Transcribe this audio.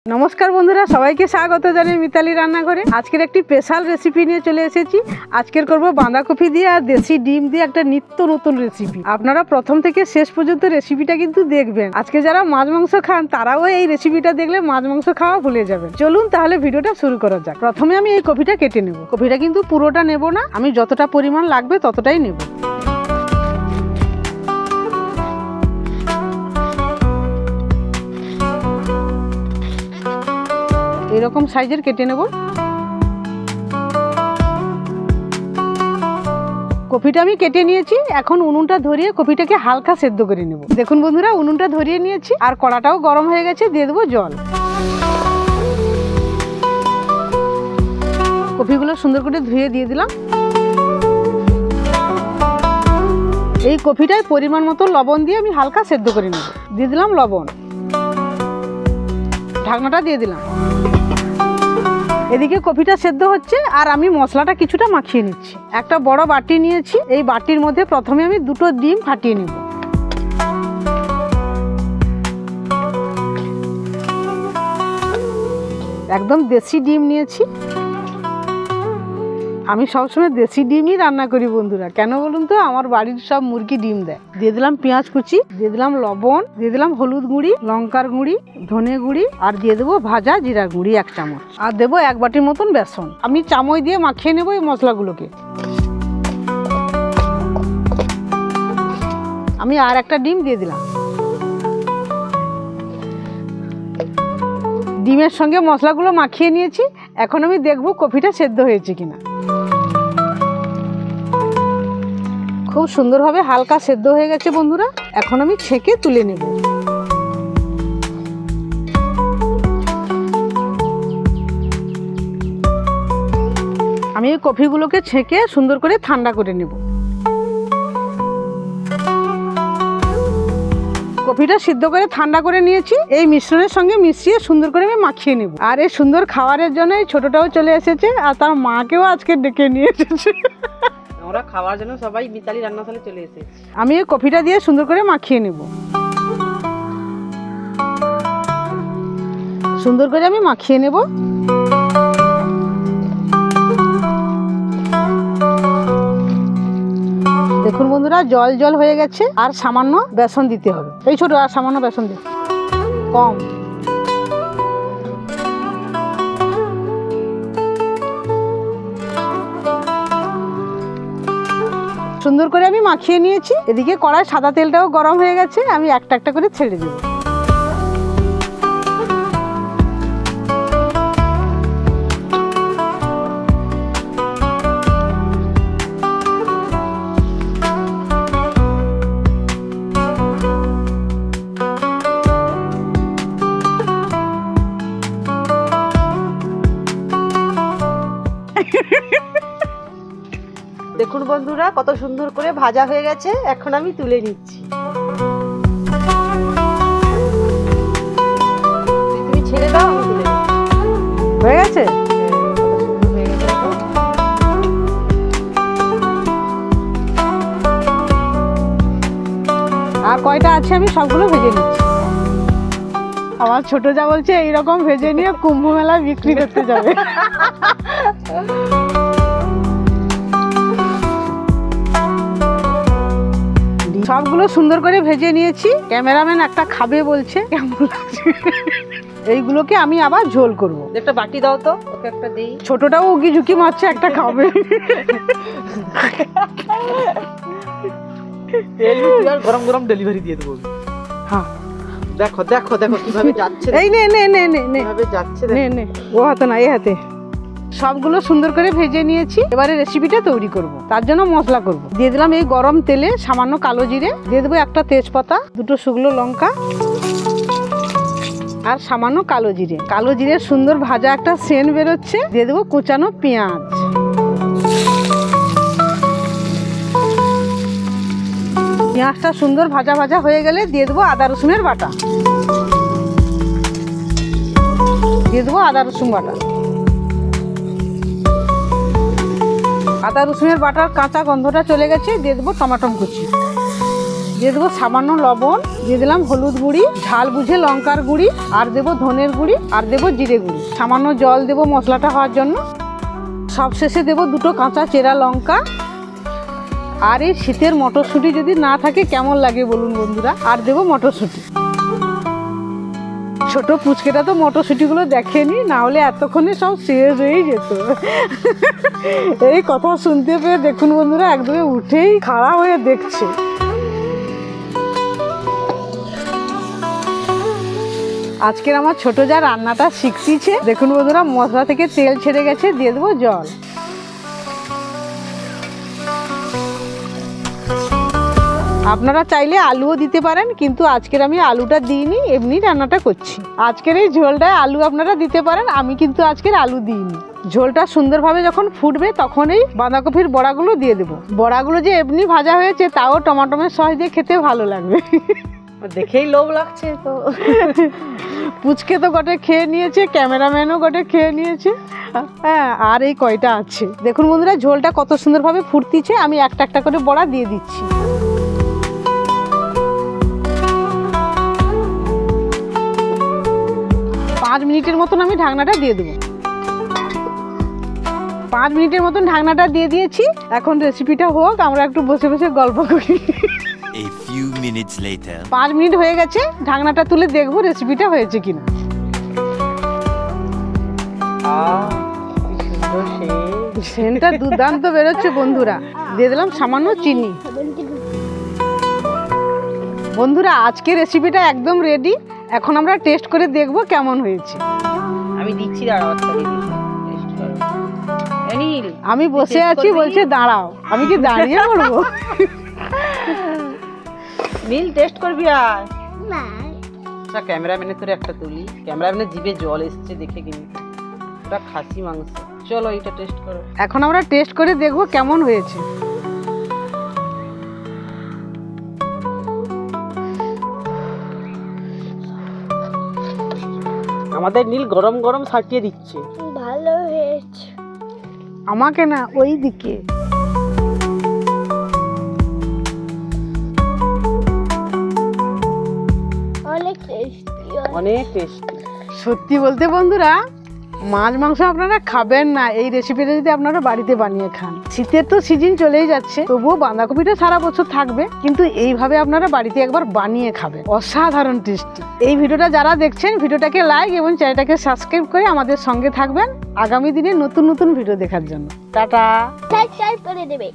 नमस्कार बंधुरा सबाइके स्वागत जानाई मिताली रान्नाघरे। आजकेर एकटी स्पेशल रेसिपि निये चले एसेछि। आजकेर करब बाँधाकपि दिये आर देशी डिम दिये एकटा नित्य नतुन रेसिपि। आपनारा प्रथम थेके शेष पर्यन्त रेसिपिटा किन्तु देखबेन। आजके जारा माछ मांस खान ताराओ एई रेसिपिटा देखले माछ मांस खाওয়া भुले जाबेन। चलुन ताहले भिडियोटा शुरू करा जाक। प्रथमे आमि एई कपिटा केटे नेब। कपिटा किन्तु पुरोटा नेब ना, आमि যতটা পরিমাণ লাগবে ততটাই নেব। এরকম সাইজের কেটে নেব। কপিটা আমি কেটে নিয়েছি। এখন উনুনটা ধরিয়ে কপিটাকে হালকা সেদ্ধ করে নেব। দেখুন বন্ধুরা, উনুনটা ধরিয়ে নিয়েছি আর কড়াটাও গরম হয়ে গেছে। দিয়ে দেবো জল। কপিগুলো সুন্দর করে ধুয়ে দিয়ে দিলাম। এই কপিটায় পরিমাণ মতো লবণ দিয়ে আমি হালকা সেদ্ধ করে নেব। দিয়ে দিলাম লবণ, ঢাকনাটা দিয়ে দিলাম। এদিকে কপিটা সেদ্ধ হচ্ছে আর আমি মশলাটা কিছুটা মাখিয়ে নিচ্ছি। একটা বড় বাটি নিয়েছি। এই বাটির মধ্যে প্রথমে আমি দুটো ডিম ফাটিয়ে নেব। একদম দেশি ডিম নিয়েছি। আমি সবসময় দেশি ডিমই রান্না করি বন্ধুরা। কেন বলুন তো, আমার বাড়ির সব মুরগি ডিম দেয়। দিয়ে দিলাম পেঁয়াজ কুচি, দিয়ে দিলাম লবণ, দিয়ে দিলাম হলুদ গুঁড়ি, লঙ্কার গুঁড়ি, ধনে গুঁড়ি আর দিয়ে দেবো ভাজা জিরার গুঁড়ি 1 চামচ। আর দেবো 1 বাটির মতন বেসন। আমি চামচ দিয়ে মাখিয়ে নেবো এই মশলাগুলোকে। আমি আর একটা ডিম দিয়ে দিলাম। ডিমের সঙ্গে মশলাগুলো মাখিয়ে নিয়েছি। এখন আমি দেখবো কপিটা সেদ্ধ হয়েছে কিনা। খুব সুন্দরভাবে হালকা সেদ্ধ হয়ে গেছে বন্ধুরা। এখন আমি ছেঁকে তুলে নেব। আমি এই কপিগুলোকে ছেঁকে সুন্দর করে ঠান্ডা করে নেব। কপিটা সিদ্ধ করে ঠান্ডা করে নিয়েছি। এই মিশ্রণের সঙ্গে মিশিয়ে সুন্দর করে আমি মাখিয়ে নেব। আর এই সুন্দর খাবারের জন্য এই ছোটটাও চলে এসেছে আর তার মাকেও আজকে ডেকে নিয়ে এসেছে। আমরা খাওয়ার জন্য সবাই মিতালি রান্নাশালে চলে এসেছি। আমি এই কপিটা দিয়ে সুন্দর করে মাখিয়ে নেব। সুন্দর করে আমি মাখিয়ে নেব। দেখুন বন্ধুরা, জল জল হয়ে গেছে আর সামান্য বেসন দিতে হবে। এই ছোট আর সামান্য বেসন দিতে কম। সুন্দর করে আমি মাখিয়ে নিয়েছি। এদিকে কড়াই সাদা তেলটাও গরম হয়ে গেছে। আমি একটা একটা করে ছেড়ে দেব। দেখুন বন্ধুরা, কত সুন্দর করে ভাজা হয়ে গেছে। এখন আমি তুলে নিচ্ছি। তুমি ছেড়ে দাও, আমি তুলে নিচ্ছি। হয়ে গেছে। আর কয়টা আছে আমি সবগুলো ভেজে নিচ্ছি। আমার ছোট যা বলছে এইরকম ভেজে নিয়ে কুম্ভ মেলায় বিক্রি করতে যাবে। সবগুলো সুন্দর করে ভেজে নিয়েছি। ক্যামেরাম্যান একটা খাবে বলছে, কেমন লাগছে। এইগুলোকে আমি আবার ঝোল করব। একটা বাটি দাও তো, ওকে একটা দেই। ছোটটাও উকি ঝুঁকি মারছে, একটা খাবে। গরম গরম ডেলিভারি দিয়ে দেবো। হ্যাঁ, দেখো দেখো দেখো কিভাবে যাচ্ছে। এই নে নে নে নে নে কিভাবে যাচ্ছে। নে নে, ও হাতে না, এই হাতে। সবগুলো সুন্দর করে ভেজে নিয়েছি। এবারে রেসিপিটা তৈরি করব। তার জন্য মশলা করব। দিয়ে দিলাম এই গরম তেলে সামান্য কালো জিরে, দিয়ে দেবো একটা তেজপাতা, দুটো শুকনো লঙ্কা আর সামান্য কালো জিরে। কালো জিরের সুন্দর ভাজা একটা সেন্ট বেরোচ্ছে। দিয়ে দেবো কুচানো পেঁয়াজ। পেঁয়াজটা সুন্দর ভাজা ভাজা হয়ে গেলে দিয়ে দেবো আদা রসুনের বাটা। দিয়ে দেবো আদা রসুন বাটা। আদা রসুনের বাটার কাঁচা গন্ধটা চলে গেছে। দিয়ে দেবো টমেটো কুচি। দিয়ে দেবো সামান্য লবণ, দিয়ে দিলাম হলুদ গুঁড়ি, ঝাল বুঝে লঙ্কার গুঁড়ি, আর দেবো ধনের গুঁড়ি, আর দেবো জিরে গুঁড়ি। সামান্য জল দেবো মশলাটা হওয়ার জন্য। সব শেষে দেবো 2টো কাঁচা চেরা লঙ্কা। আর এই শীতের মটরশুঁটি যদি না থাকে কেমন লাগে বলুন বন্ধুরা। আর দেবো মটরশুঁটি। ছোট পুচকেটা তো মটরশুঁটিগুলো দেখেনি, না হলে এতক্ষণে সব শেষ হয়ে যেত। এই কথা শুনতে পেয়ে দেখুন বন্ধুরা একদমই উঠেই খাড়া হয়ে দেখছে। আজকের আমার ছোট যা রান্নাটা শিখতিছে, দেখুন বন্ধুরা মশলা থেকে তেল ছেড়ে গেছে, দিয়ে দেবো জল। আপনারা চাইলে আলুও দিতে পারেন, কিন্তু আজকের আমি আলুটা দিইনি, এমনি রান্নাটা করছি। আজকের এই ঝোলটায় আলু আপনারা দিতে পারেন, আমি কিন্তু আজকের আলু দিইনি। ঝোলটা সুন্দরভাবে যখন ফুটবে তখন এই বাঁধাকপির বড়াগুলো দিয়ে দেবো। বড়াগুলো যে এমনি ভাজা হয়েছে তাও টমেটোর সস দিয়ে খেতে ভালো লাগবে। দেখেই লোভ লাগছে তো। পুচকে তো গোটে খেয়ে নিয়েছে, ক্যামেরাম্যানও গোটে খেয়ে নিয়েছে, হ্যাঁ আর এই কয়টা আছে। দেখুন বন্ধুরা ঝোলটা কত সুন্দরভাবে ফুটতিছে। আমি একটা একটা করে বড়া দিয়ে দিচ্ছি। পাঁচ মিনিটের মতন আমি ঢাকনাটা দিয়ে দেবো। 5 মিনিটের মতন ঢাকনাটা দিয়ে দিয়েছি। এখন রেসিপিটা হোক, আমরা একটু বসে বসে গল্প করি। A few minutes later. 5 minute হয়ে গেছে, ঢাকনাটা তুলে দেখবো রেসিপিটা হয়েছে কিনা। সেন্টটা দুর্দান্ত বেরোচ্ছে বন্ধুরা। দিয়ে দিলাম সামান্য চিনি। বন্ধুরা আজকে রেসিপিটা একদম রেডি। এখন আমরা টেস্ট করে দেখবো কেমন হয়েছে। আমি দিচ্ছি, দাঁড়াও আমি বসে আছি, বলছে দাঁড়াও। আমি কি দাঁড়িয়ে পড়বো? নীল টেস্ট করবি আর না। আচ্ছা ক্যামেরাম্যানের তোরে একটা তুলি, ক্যামেরাম্যানের জিভে জল এসছে দেখে কিন্তু। ওটা খাসি মাংস। চলো এটা টেস্ট করো। এখন আমরা টেস্ট করে দেখবো কেমন হয়েছে। আমাদের নীল গরম গরম সাটিয়ে দিচ্ছে। ভালো হয়েছে। আমাকে না, ওই দিকে। অনেক টেস্টি। অনেক টেস্টি। সত্যি বলতে বন্ধুরা মাছ মাংস আপনারা খাবেন না, এই রেসিপিটা যদি আপনারা বাড়িতে বানিয়ে খান। শীতের তো সিজন চলেই যাচ্ছে, তবুও বাঁধাকপিটা সারা বছর থাকবে, কিন্তু এইভাবে আপনারা বাড়িতে একবার বানিয়ে খাবেন, অসাধারণ টেস্টি। এই ভিডিওটা যারা দেখছেন ভিডিওটাকে লাইক এবং চ্যানেলটাকে সাবস্ক্রাইব করে আমাদের সঙ্গে থাকবেন আগামী দিনে নতুন নতুন ভিডিও দেখার জন্য। টাটা। সাবস্ক্রাইব করে দেবে।